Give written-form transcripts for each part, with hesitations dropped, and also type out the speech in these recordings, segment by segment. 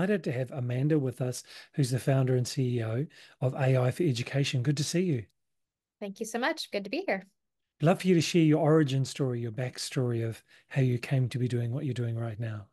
delighted to have Amanda with us, who's the founder and CEO of AI for Education. Good to see you. Thank you so much. Good to be here. Love for you to share your origin story, your backstory of how you came to be doing what you're doing right now.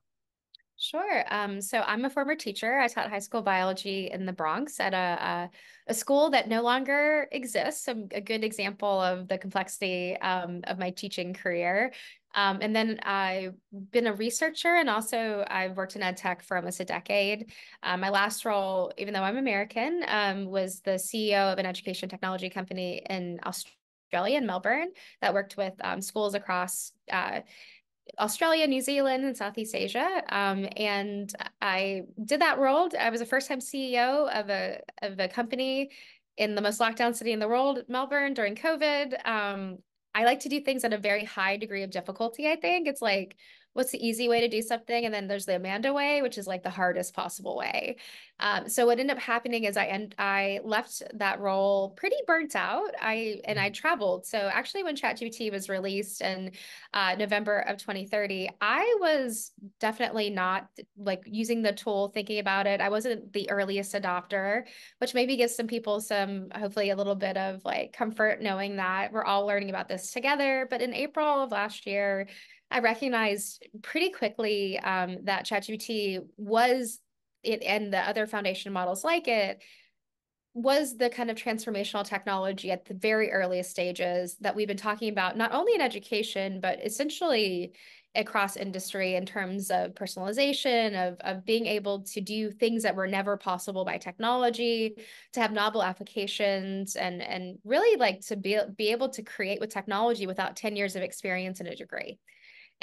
Sure. So I'm a former teacher. I taught high school biology in the Bronx at a school that no longer exists. A good example of the complexity of my teaching career. And then I've been a researcher, and also I've worked in ed tech for almost a decade. My last role, even though I'm American, was the CEO of an education technology company in Australia, in Melbourne, that worked with schools across Australia, New Zealand, and Southeast Asia. And I did that role. I was a first-time CEO of a company in the most lockdown city in the world, Melbourne, during COVID. I like to do things at a very high degree of difficulty, I think. It's like, what's the easy way to do something? And then there's the Amanda way, which is like the hardest possible way. So what ended up happening is I left that role pretty burnt out. I traveled. So actually, when ChatGPT was released in November of 2030, I was definitely not like using the tool, thinking about it. I wasn't the earliest adopter, which maybe gives some people some, hopefully, a little bit of like comfort knowing that we're all learning about this together. But in April of last year, I recognized pretty quickly that ChatGPT was it, and the other foundation models like it, was the kind of transformational technology at the very earliest stages that we've been talking about, not only in education, but essentially across industry in terms of personalization, of being able to do things that were never possible by technology, to have novel applications, and really like to be able to create with technology without 10 years of experience and a degree.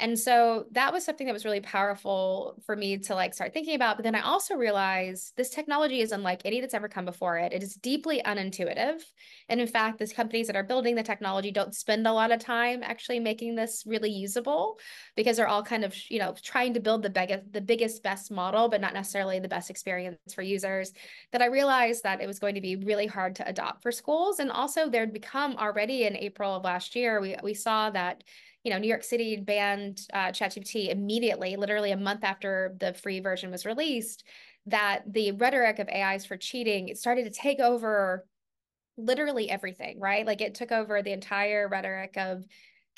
And so that was something that was really powerful for me to like start thinking about. But then I also realized this technology is unlike any that's ever come before it. It is deeply unintuitive. And in fact, these companies that are building the technology don't spend a lot of time actually making this really usable because they're all kind of, trying to build the biggest, best model, but not necessarily the best experience for users. That I realized that it was going to be really hard to adopt for schools. And also there'd become already in April of last year, we saw that New York City banned ChatGPT immediately, literally a month after the free version was released, that the rhetoric of AIs for cheating, it started to take over literally everything, right? Like it took over the entire rhetoric of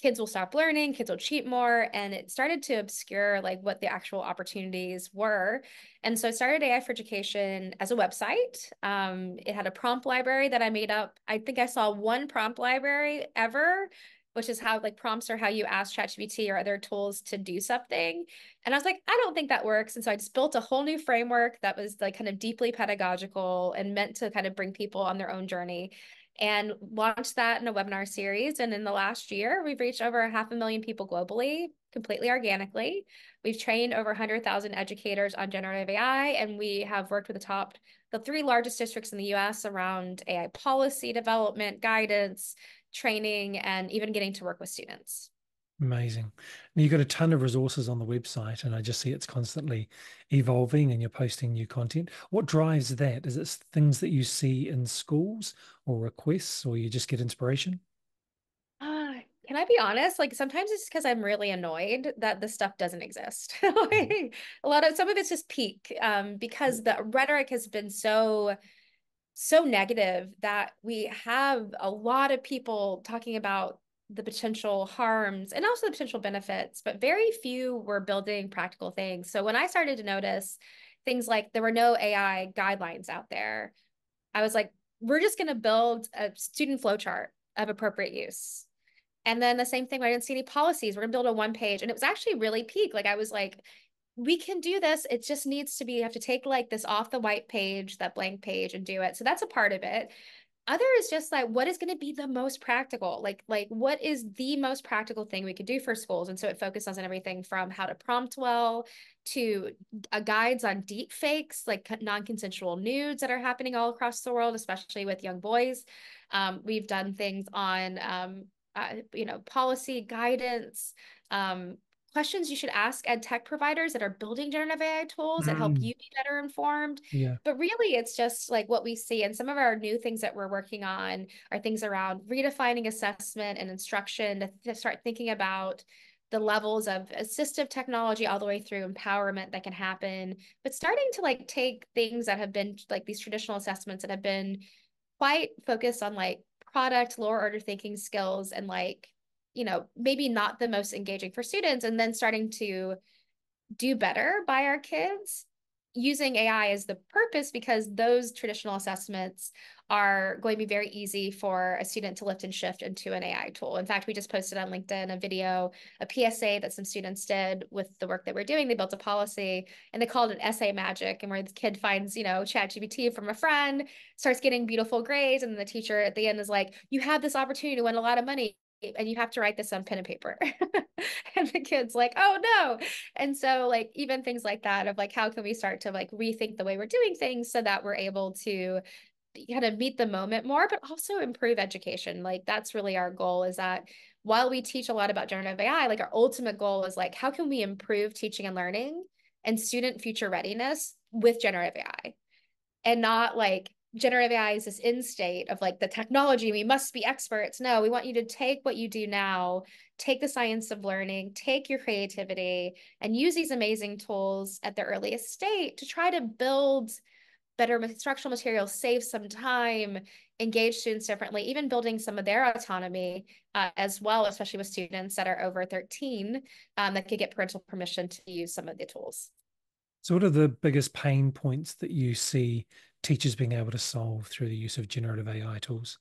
kids will stop learning, kids will cheat more, and it started to obscure like what the actual opportunities were. And so I started AI for Education as a website. It had a prompt library that I made up. I think I saw one prompt library ever, which is how like prompts are how you ask ChatGPT or other tools to do something. And I was like, I don't think that works. And so I just built a whole new framework that was like kind of deeply pedagogical and meant to kind of bring people on their own journey, and launched that in a webinar series. And in the last year, we've reached over 500,000 people globally, completely organically. We've trained over 100,000 educators on generative AI, and we have worked with the three largest districts in the US around AI policy development, guidance, training, and even getting to work with students. Amazing. Now you've got a ton of resources on the website, and I just see it's constantly evolving and you're posting new content. What drives that? Is it things that you see in schools or requests, or you just get inspiration? Can I be honest? Like sometimes it's because I'm really annoyed that this stuff doesn't exist. Like, some of it's just peak, because the rhetoric has been so negative that we have a lot of people talking about the potential harms and also the potential benefits, but very few were building practical things. So when I started to notice things like there were no AI guidelines out there, I was like, we're just going to build a student flow chart of appropriate use. And then the same thing, when I didn't see any policies, we're gonna build a one page. And it was actually really peak. Like I was like, we can do this. It just needs to be, you have to take like this off the white page, that blank page, and do it. So that's a part of it. Other is just like, what is going to be the most practical? Like what is the most practical thing we could do for schools? And so it focuses on everything from how to prompt well to guides on deep fakes, like non-consensual nudes that are happening all across the world, especially with young boys. We've done things on, policy guidance, questions you should ask ed tech providers that are building generative AI tools that help Mm, you be better informed. yeah. But really, it's just like what we see. And some of our new things that we're working on are things around redefining assessment and instruction to start thinking about the levels of assistive technology all the way through empowerment that can happen, but starting to like take things that have been like these traditional assessments that have been quite focused on like product, lower order thinking skills and like, maybe not the most engaging for students, and then starting to do better by our kids using AI as the purpose, because those traditional assessments are going to be very easy for a student to lift and shift into an AI tool. In fact, we just posted on LinkedIn a video, a PSA that some students did with the work that we're doing. They built a policy and they called it essay magic, and where the kid finds, ChatGPT from a friend, starts getting beautiful grades, and the teacher at the end is like, you have this opportunity to win a lot of money and you have to write this on pen and paper. And the kid's like, oh no. And so like even things like that of like, how can we start to like rethink the way we're doing things so that we're able to kind of meet the moment more, but also improve education. Like that's really our goal, is that while we teach a lot about generative AI, like our ultimate goal is like, how can we improve teaching and learning and student future readiness with generative AI? And not like generative AI is this end state of like the technology, we must be experts. No, we want you to take what you do now, take the science of learning, take your creativity, and use these amazing tools at the earliest state to try to build better instructional materials, save some time, engage students differently, even building some of their autonomy as well, especially with students that are over 13 that could get parental permission to use some of the tools. So, what are the biggest pain points that you see teachers being able to solve through the use of generative AI tools?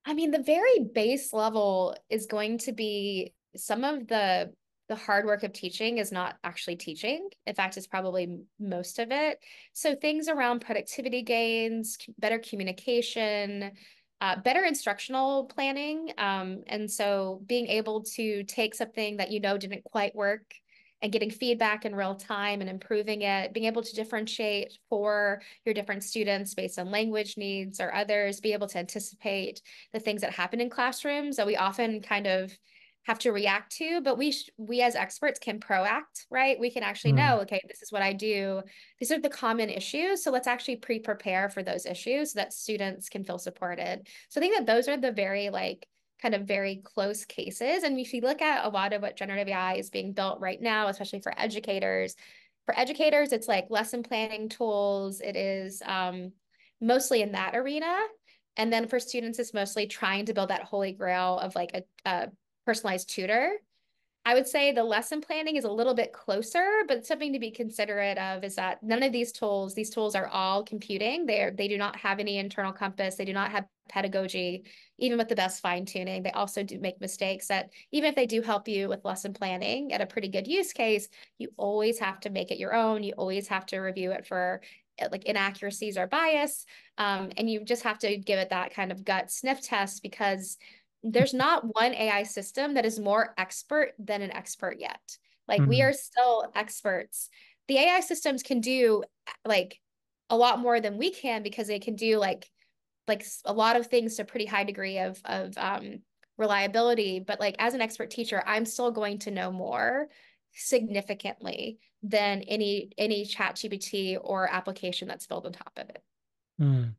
I mean, the very base level is going to be some of the hard work of teaching is not actually teaching. In fact, it's probably most of it. So things around productivity gains, better communication, better instructional planning. And so being able to take something that you know didn't quite work and getting feedback in real time and improving it, being able to differentiate for your different students based on language needs or others, be able to anticipate the things that happen in classrooms that we often kind of have to react to, but we as experts can proact, right? We can actually Mm, know, okay, this is what I do. These are the common issues. So let's actually pre-prepare for those issues so that students can feel supported. So I think that those are the very like kind of very close cases. And if you look at a lot of what generative AI is being built right now, especially for educators, it's like lesson planning tools. It is mostly in that arena. And then for students, it's mostly trying to build that holy grail of like a personalized tutor. I would say the lesson planning is a little bit closer, but something to be considerate of is that none of these tools are all computing. They do not have any internal compass. They do not have pedagogy, even with the best fine tuning. They also do make mistakes that even if they do help you with lesson planning at a pretty good use case, you always have to make it your own. You always have to review it for like inaccuracies or bias. And you just have to give it that kind of gut sniff test, because there's not one AI system that is more expert than an expert yet. Like we mm, are still experts. The AI systems can do like a lot more than we can, because they can do like a lot of things to a pretty high degree of reliability. But like as an expert teacher, I'm still going to know more significantly than any chat GPT or application that's built on top of it. mm.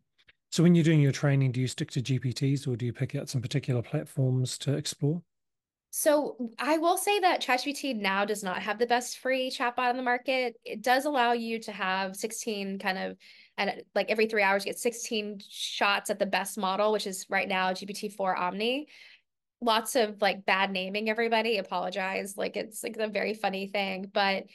So, when you're doing your training, do you stick to GPTs or do you pick out some particular platforms to explore? So I will say that ChatGPT now does not have the best free chatbot on the market. It does allow you to have 16 kind of, and like every 3 hours, you get 16 shots at the best model, which is right now GPT-4 Omni. Lots of like bad naming, everybody. Apologize. Like it's like a very funny thing. But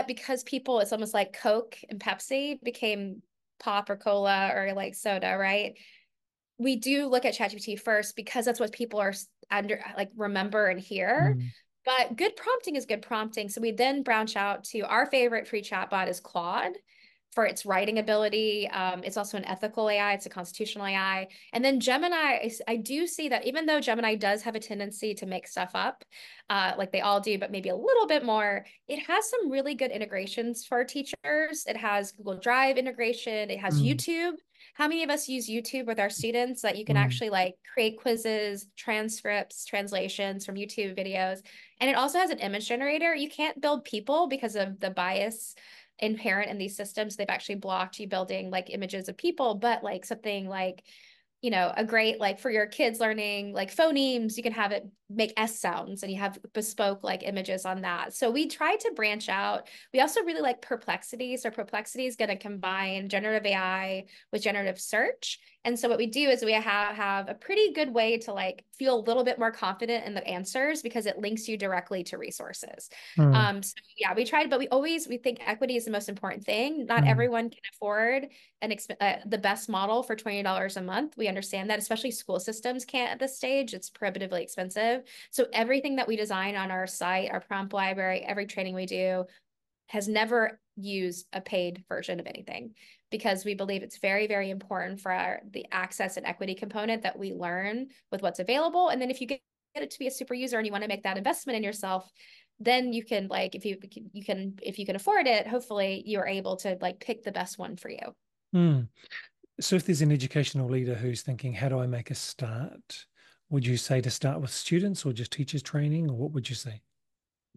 because people, it's almost like Coke and Pepsi became pop or cola or like soda, right? We do look at ChatGPT first because that's what people are under like remember and hear. Mm, But good prompting is good prompting. So we then branch out to our favorite free chatbot is Claude for its writing ability. It's also an ethical AI, it's a constitutional AI. And then Gemini, I do see that even though Gemini does have a tendency to make stuff up, like they all do, but maybe a little bit more, it has some really good integrations for teachers. It has Google Drive integration, it has mm, YouTube. How many of us use YouTube with our students that you can mm, actually like create quizzes, transcripts, translations from YouTube videos? And it also has an image generator. You can't build people because of the bias inherent in these systems. They've actually blocked you building like images of people, but like something like, a great like for your kids learning like phonemes, you can have it make S sounds and you have bespoke like images on that. So we try to branch out. We also really like Perplexity. So Perplexity is going to combine generative AI with generative search. And so what we do is we have a pretty good way to like feel a little bit more confident in the answers because it links you directly to resources. Mm, So yeah, we tried, but we think equity is the most important thing. Not mm, everyone can afford the best model for $20 a month. We understand that, especially school systems can't at this stage. It's prohibitively expensive. So everything that we design on our site, our prompt library, every training we do has never used a paid version of anything because we believe it's very, very important for the access and equity component that we learn with what's available. And then if you get it to be a super user and you want to make that investment in yourself, then you can like if you can afford it, hopefully you're able to like pick the best one for you. mm. So if there's an educational leader who's thinking, how do I make a start? Would you say to start with students or just teachers training, or what would you say?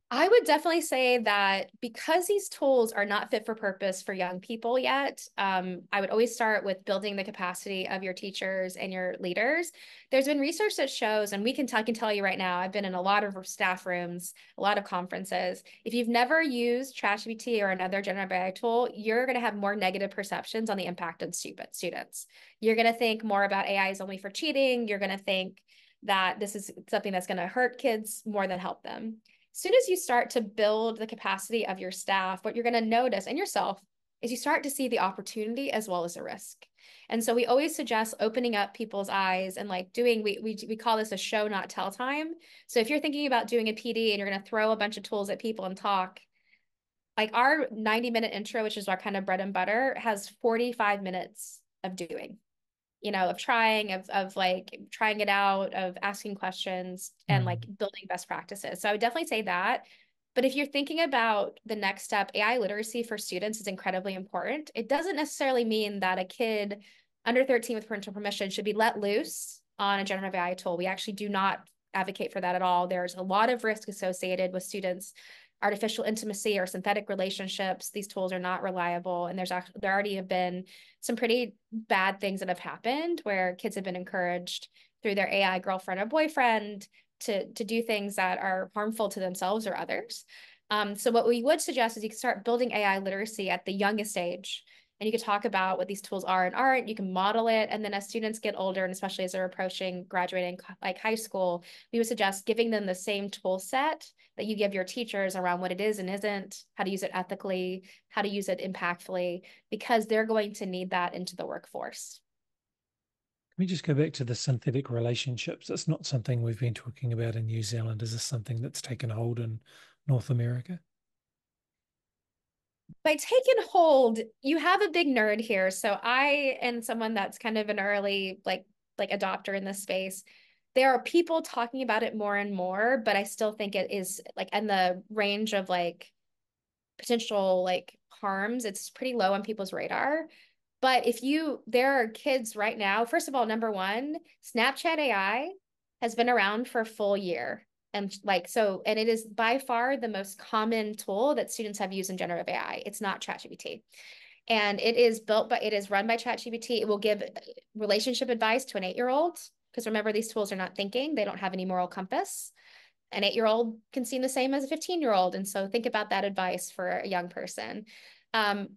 I would definitely say that because these tools are not fit for purpose for young people yet, I would always start with building the capacity of your teachers and your leaders. There's been research that shows, and I can tell you right now, I've been in a lot of staff rooms, a lot of conferences. If you've never used ChatGPT or another generative AI tool, you're going to have more negative perceptions on the impact on students. You're going to think more about AI is only for cheating. You're going to think that this is something that's going to hurt kids more than help them. Soon as you start to build the capacity of your staff, what you're going to notice and yourself is you start to see the opportunity as well as the risk. And so we always suggest opening up people's eyes and like we call this a show not tell time. So if you're thinking about doing a PD and you're going to throw a bunch of tools at people and talk, like our 90-minute intro, which is our kind of bread and butter, has 45 minutes of doing, of trying, of like trying it out, of asking questions and like Mm, building best practices. So I would definitely say that. But if you're thinking about the next step, AI literacy for students is incredibly important. It doesn't necessarily mean that a kid under 13 with parental permission should be let loose on a generative AI tool. We actually do not advocate for that at all. There's a lot of risk associated with students artificial intimacy or synthetic relationships. These tools are not reliable. And there already have been some pretty bad things that have happened where kids have been encouraged through their AI girlfriend or boyfriend to do things that are harmful to themselves or others. So what we would suggest is you can start building AI literacy at the youngest age. And you can talk about what these tools are and aren't. You can model it. And then as students get older, and especially as they're approaching graduating like high school, we would suggest giving them the same tool set that you give your teachers around what it is and isn't, how to use it ethically, how to use it impactfully, because they're going to need that into the workforce. Let me just go back to the synthetic relationships. It's not something we've been talking about in New Zealand. Is this something that's taken hold in North America? By taking hold, you have a big nerd here. So I am someone that's kind of an early like adopter in this space. There are people talking about it more and more, but I still think it is like in the range of like potential like harms. It's pretty low on people's radar. But there are kids right now. First of all, number one, Snapchat AI has been around for a full year. And it is by far the most common tool that students have used in generative AI. It's not ChatGPT. And it is run by ChatGPT. It will give relationship advice to an 8-year-old. Because remember, these tools are not thinking, they don't have any moral compass. An 8-year-old can seem the same as a 15-year-old. And so think about that advice for a young person.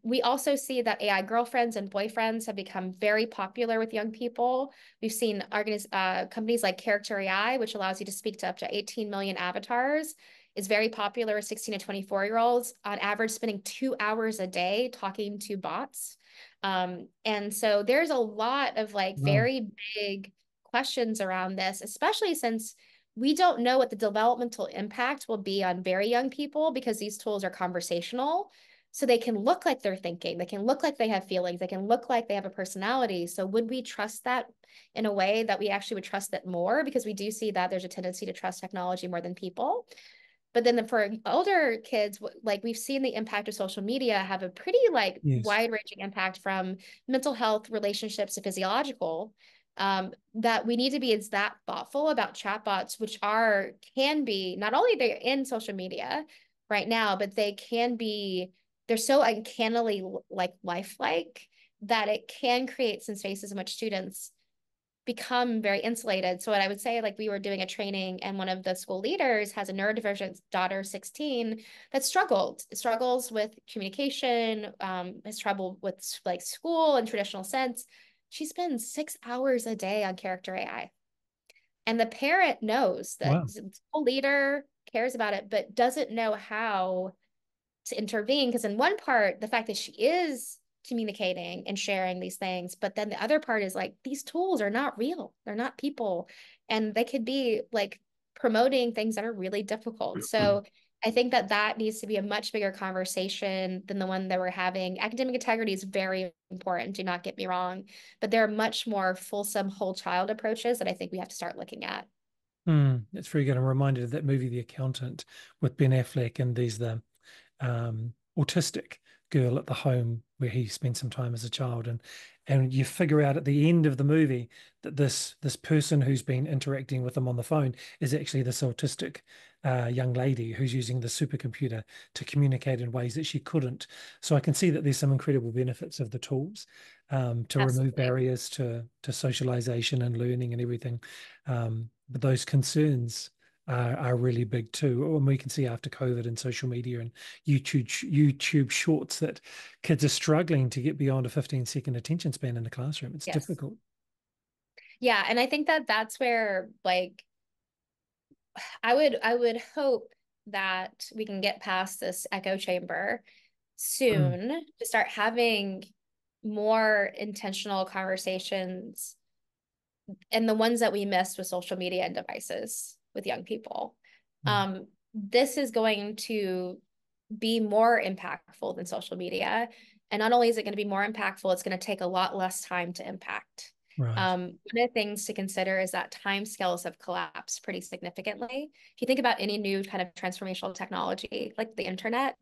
We also see that AI girlfriends and boyfriends have become very popular with young people. We've seen companies like Character AI, which allows you to speak to up to 18 million avatars, is very popular with 16 to 24-year-olds, on average spending 2 hours a day talking to bots. And so there's a lot of like Wow. very big questions around this, especially since we don't know what the developmental impact will be on very young people because these tools are conversational. So they can look like they're thinking, they can look like they have feelings, they can look like they have a personality. So would we trust that in a way that we actually would trust that more? Because we do see that there's a tendency to trust technology more than people. But then for older kids, like we've seen the impact of social media have a pretty like Yes. wide-ranging impact from mental health, relationships to physiological. That we need to be is that thoughtful about chatbots, which can be not only they're in social media right now, but they're so uncannily like lifelike that it can create some spaces in which students become very insulated. So what I would say, like we were doing a training and one of the school leaders has a neurodivergent daughter, 16, that struggles with communication, has trouble with like school and traditional sense. She spends 6 hours a day on character AI. And the parent knows that Wow. the school leader cares about it, but doesn't know how to intervene. Because in one part, the fact that she is communicating and sharing these things, but then the other part is like these tools are not real. They're not people. And they could be like promoting things that are really difficult. So I think that that needs to be a much bigger conversation than the one that we're having. Academic integrity is very important, do not get me wrong, but there are much more fulsome whole child approaches that I think we have to start looking at. That's very good. I'm reminded of that movie, The Accountant, with Ben Affleck, and there's the autistic girl at the home where he spent some time as a child, and you figure out at the end of the movie that this person who's been interacting with them on the phone is actually this autistic young lady who's using the supercomputer to communicate in ways that she couldn't. So I can see that there's some incredible benefits of the tools to remove Absolutely. barriers to socialization and learning and everything. But those concerns are really big too. And we can see after COVID and social media and YouTube shorts that kids are struggling to get beyond a 15-second attention span in the classroom. It's Yes. difficult. Yeah, and I think that that's where like I would hope that we can get past this echo chamber Mm, soon to start having more intentional conversations and the ones that we missed with social media and devices with young people. mm, This is going to be more impactful than social media. And not only is it going to be more impactful, it's going to take a lot less time to impact. right. One of the things to consider is that time scales have collapsed pretty significantly. If you think about any new kind of transformational technology, like the internet,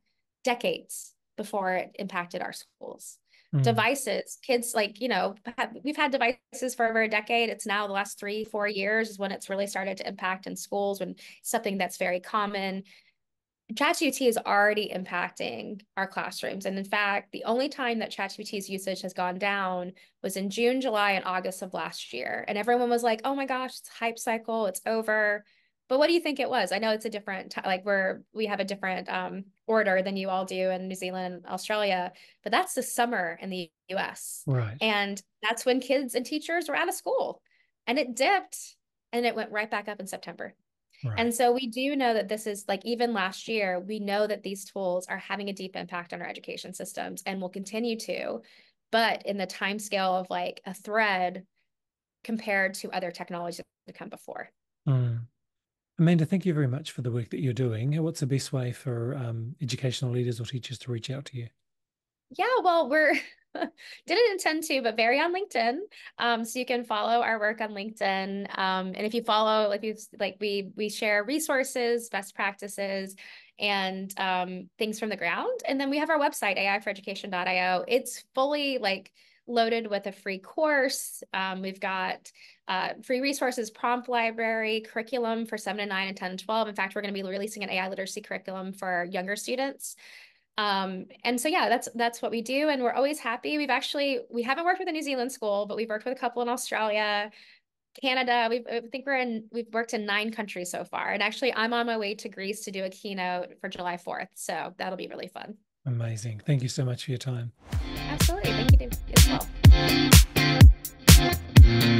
decades before it impacted our schools. Mm, Devices, kids like, we've had devices for over a decade. It's now the last 3, 4 years is when it's really started to impact in schools, when something that's very common. ChatGPT is already impacting our classrooms. And in fact, the only time that ChatGPT's usage has gone down was in June, July, and August of last year. And everyone was like, oh my gosh, it's a hype cycle, it's over. But what do you think it was? I know it's a different, like we have a different order than you all do in New Zealand and Australia, but that's the summer in the US. right. And that's when kids and teachers were out of school. And it dipped and it went right back up in September. Right. And so we do know that this is like even last year, we know that these tools are having a deep impact on our education systems and will continue to, but in the time scale of like a thread compared to other technologies that come before. Mm. Amanda, thank you very much for the work that you're doing. What's the best way for educational leaders or teachers to reach out to you? Yeah, well, we're didn't intend to, but very on LinkedIn. So you can follow our work on LinkedIn. And if you follow, we share resources, best practices, and things from the ground. And then we have our website, aiforeducation.io. It's fully like loaded with a free course. We've got free resources, prompt library, curriculum for 7 to 9 and 10 and 12. In fact, we're going to be releasing an AI literacy curriculum for younger students. And so yeah, that's what we do, and we're always happy. We haven't worked with a New Zealand school, but we've worked with a couple in Australia, Canada. We've worked in 9 countries so far. And actually, I'm on my way to Greece to do a keynote for July 4th, so that'll be really fun. Amazing. Thank you so much for your time. Absolutely, thank you as well.